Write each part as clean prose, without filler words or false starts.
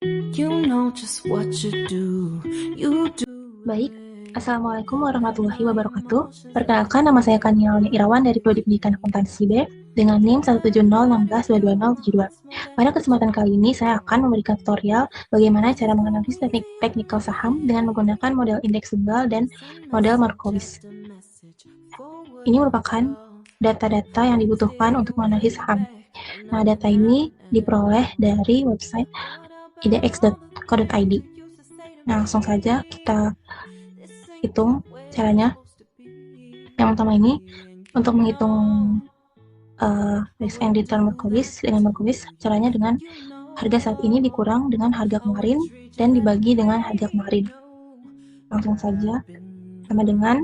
You know just what you do. You do. Baik, Assalamualaikum warahmatullahi wabarakatuh. Perkenalkan, nama saya Kanial Irawan dari Prodi Pendidikan Akuntansi B dengan NIM 17016222072. Pada kesempatan kali ini, saya akan memberikan tutorial bagaimana cara menganalisis teknikal saham dengan menggunakan model indeks tunggal dan model Markowitz. Ini merupakan data-data yang dibutuhkan untuk menganalisis saham. Nah, data ini diperoleh dari website idx.co.id. Nah, langsung saja kita hitung caranya. Yang pertama ini, untuk menghitung risk and return Markowitz dengan Markowitz, caranya dengan harga saat ini dikurang dengan harga kemarin dan dibagi dengan harga kemarin. Langsung saja, sama dengan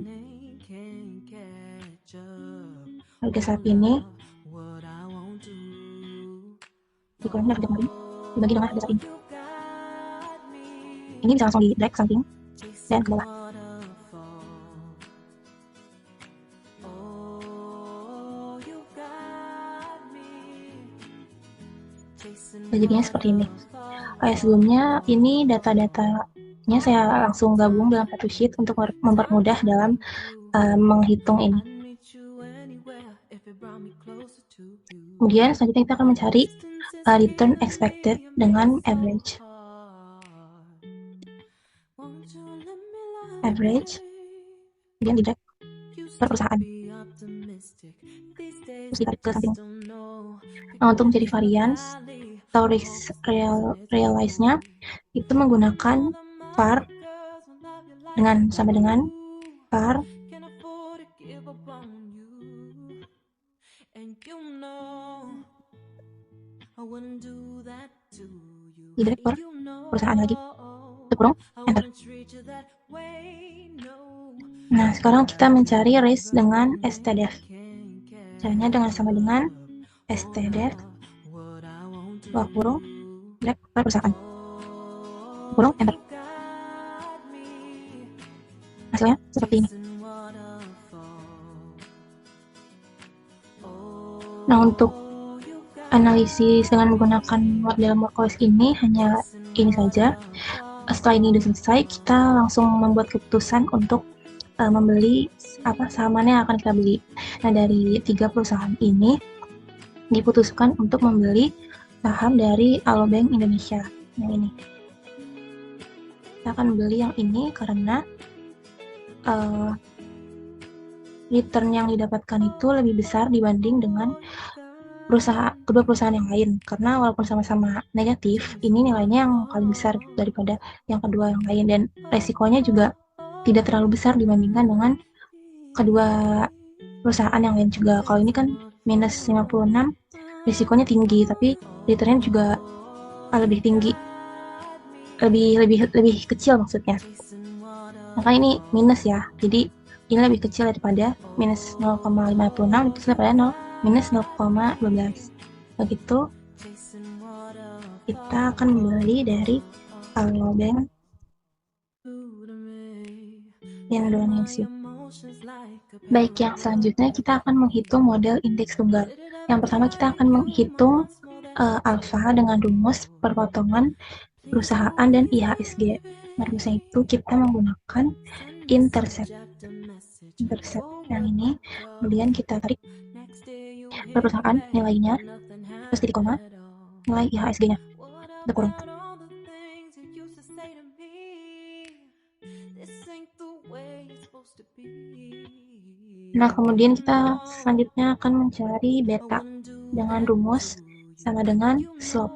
harga saat ini dikurang dengan harga kemarin dibagi dengan harga saat ini. Ini bisa langsung di drag samping dan ke bawah. Jadinya seperti ini. Sebelumnya, ini data-datanya saya langsung gabung dalam satu sheet untuk mempermudah dalam menghitung ini. Kemudian selanjutnya kita akan mencari return expected dengan average. Kemudian di drag per perusahaan. Terus ditarik ke samping. Nah, untuk mencari variance atau risk realize-nya itu menggunakan var sama dengan var di drag per perusahaan lagi, kurung enter. Nah, sekarang kita mencari risk dengan stdef. Caranya sama dengan stdef dua kurung drag per perusahaan, kurung enter. Hasilnya seperti ini. Nah, untuk analisis dengan menggunakan model Markowitz ini hanya ini saja. Setelah ini sudah selesai, kita langsung membuat keputusan untuk membeli saham mana yang akan kita beli. Nah, dari 3 perusahaan ini diputuskan untuk membeli saham dari Alobank Indonesia. Yang ini. Kita akan membeli yang ini karena return yang didapatkan itu lebih besar dibanding dengan kedua perusahaan yang lain, karena walaupun sama-sama negatif, ini nilainya yang paling besar daripada yang kedua yang lain, dan resikonya juga tidak terlalu besar dibandingkan dengan kedua perusahaan yang lain juga. Kalau ini kan minus 56, risikonya tinggi, tapi returnnya juga lebih tinggi, lebih kecil maksudnya. Maka ini minus ya, jadi ini lebih kecil daripada minus 0,56, itu daripada minus 0,12. Begitu kita akan membeli dari Alobank Indonesia. Baik, yang selanjutnya kita akan menghitung model indeks tunggal. Yang pertama kita akan menghitung alfa dengan rumus perpotongan perusahaan dan IHSG. Nah, rumusnya itu kita menggunakan intercept yang ini, kemudian kita tarik per perusahaan nilainya, terus titik koma, nilai IHSG-nya, kurung. Nah, kemudian kita selanjutnya akan mencari beta dengan rumus sama dengan slope.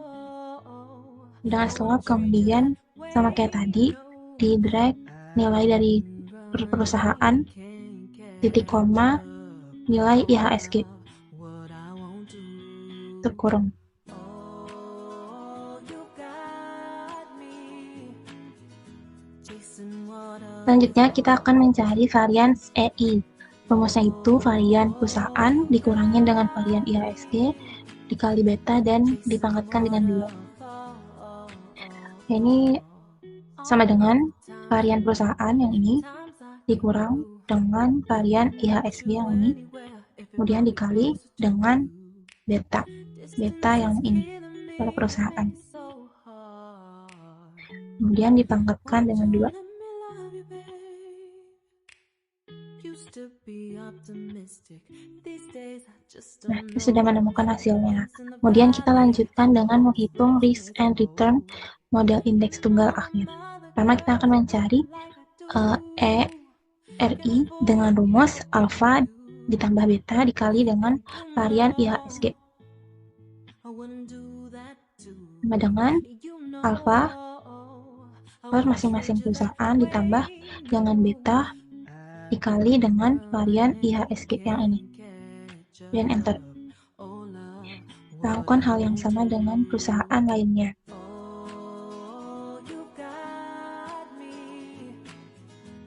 Dengan slope kemudian sama kayak tadi, di drag nilai dari perusahaan, titik koma, nilai IHSG, terkurung. Selanjutnya kita akan mencari varians EI. Rumusnya itu varian perusahaan dikurangin dengan varian IHSG dikali beta dan dipangkatkan dengan 2. Ini sama dengan varian perusahaan yang ini dikurang dengan varian IHSG yang ini, kemudian dikali dengan beta yang ini pada perusahaan. kemudian dipangkatkan dengan 2. Nah, kita sudah menemukan hasilnya. Kemudian kita lanjutkan dengan menghitung risk and return model indeks tunggal akhir. Pertama kita akan mencari RI dengan rumus alfa ditambah beta dikali dengan varian IHSG. Sama dengan alfa per masing-masing perusahaan ditambah dengan beta dikali dengan varian IHSG yang ini. Dan enter. Lakukan hal yang sama dengan perusahaan lainnya.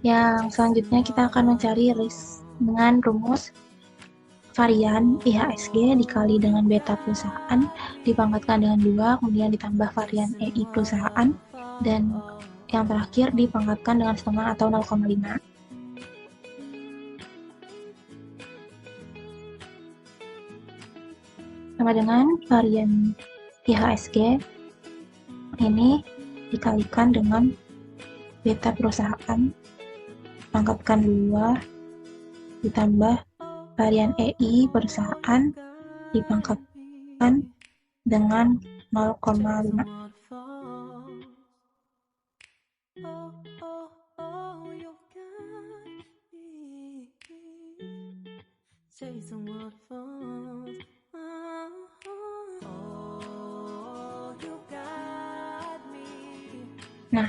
Yang selanjutnya kita akan mencari risk dengan rumus varian IHSG dikali dengan beta perusahaan dipangkatkan dengan 2, kemudian ditambah varian EI perusahaan, dan yang terakhir dipangkatkan dengan setengah atau 0,5. Sama dengan varian IHSG ini dikalikan dengan beta perusahaan pangkatkan 2 ditambah varian EI perusahaan dipangkatkan dengan 0,5. Nah,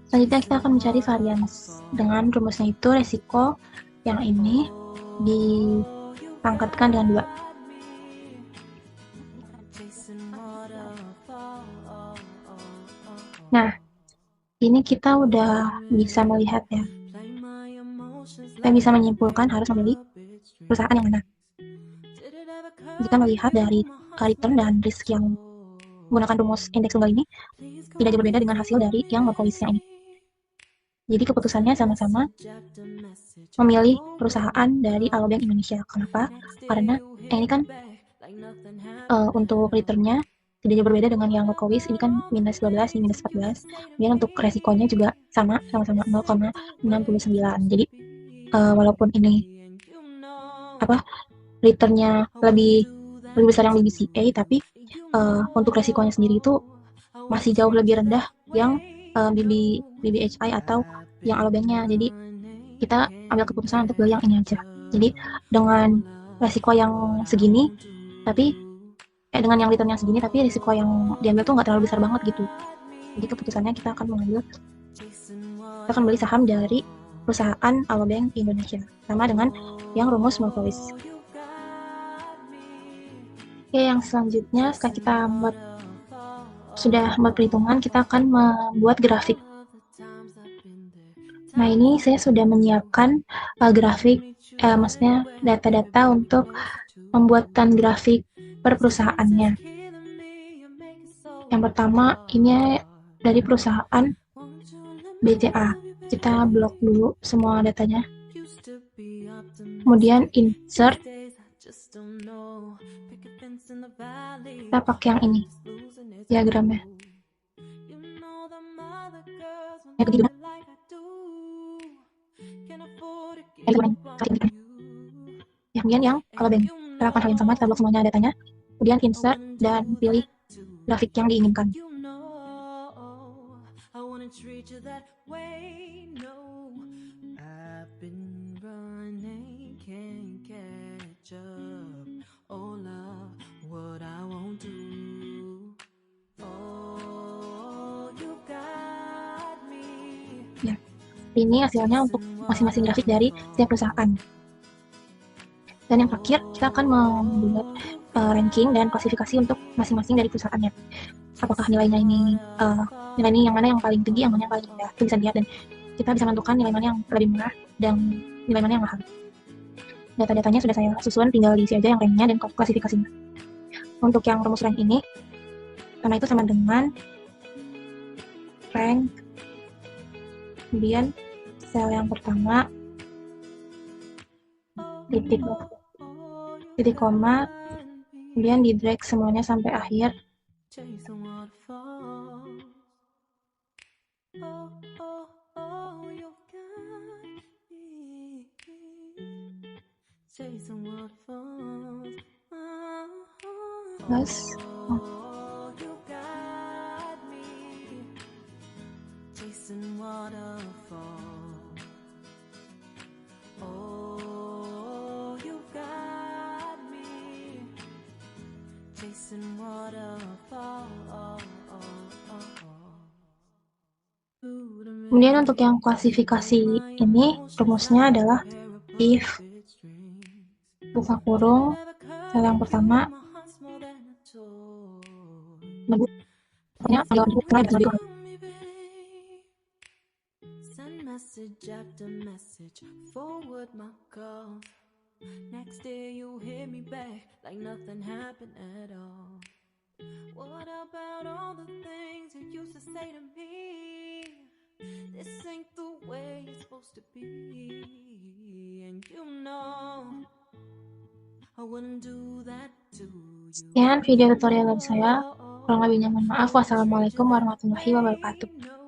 selanjutnya kita akan mencari varians. Dengan rumusnya itu resiko yang ini dipangkatkan dengan 2. Nah, ini kita udah bisa melihat ya. Kita bisa menyimpulkan harus memilih perusahaan yang mana. Jika melihat dari return dan risk yang menggunakan rumus indeks tunggal ini, tidak jauh berbeda dengan hasil dari yang Markowitz-nya ini. Jadi keputusannya sama-sama memilih perusahaan dari Alobank Indonesia. Kenapa? Karena ini kan untuk return-nya tidak jauh berbeda dengan yang Markowitz, ini kan minus 12, ini minus 14. Kemudian untuk resikonya juga sama-sama 0,69. Jadi walaupun ini return-nya lebih besar yang BBCA, tapi untuk resikonya sendiri itu masih jauh lebih rendah yang BBHI atau yang Alobank-nya. Jadi kita ambil keputusan untuk beli yang ini aja. Jadi dengan resiko yang segini, tapi dengan yang return yang segini, tapi risiko yang diambil tuh nggak terlalu besar banget gitu. Jadi keputusannya kita akan beli saham dari perusahaan Alobank Indonesia, sama dengan yang rumus Markowitz. Oke, yang selanjutnya setelah kita sudah membuat perhitungan, kita akan membuat grafik. Nah, ini saya sudah menyiapkan grafik, maksudnya data-data untuk pembuatan grafik per perusahaannya. Yang pertama, ini dari perusahaan BCA. Kita blok dulu semua datanya. Kemudian insert. Kita pakai yang ini, diagramnya. Kemudian yang Alobank. Kita lakukan hal yang sama, kita blok semuanya datanya. Kemudian insert dan pilih grafik yang diinginkan. Ya, ini hasilnya untuk masing-masing grafik dari setiap perusahaan. Dan yang terakhir, kita akan membuat ranking dan klasifikasi untuk masing-masing dari perusahaannya. Apakah nilainya ini nilai ini yang mana yang paling tinggi, yang mana yang paling rendah, itu bisa dilihat, dan kita bisa menentukan nilai mana yang lebih murah dan nilai mana yang mahal. Data-datanya sudah saya susun, tinggal diisi aja yang ranknya dan klasifikasinya. Untuk yang rumus rank ini, karena itu sama dengan rank, kemudian sel yang pertama, titik koma, kemudian di drag semuanya sampai akhir. Oh, oh, oh, you got me chasing waterfalls. Terus, Oh, you got me chasing waterfalls. Oh, you got me chasing waterfalls. kemudian untuk yang klasifikasi ini, rumusnya adalah if buka kurung, sel yang pertama, Send message after message, forward my calls. Next day you hit me back like nothing happened at all. What about all the things you used to say to me? This ain't the way it's supposed to be. And you know I wouldn't do that to you. Sekian video tutorial dari saya. Kurang lebihnya mohon maaf. Wassalamualaikum warahmatullahi wabarakatuh.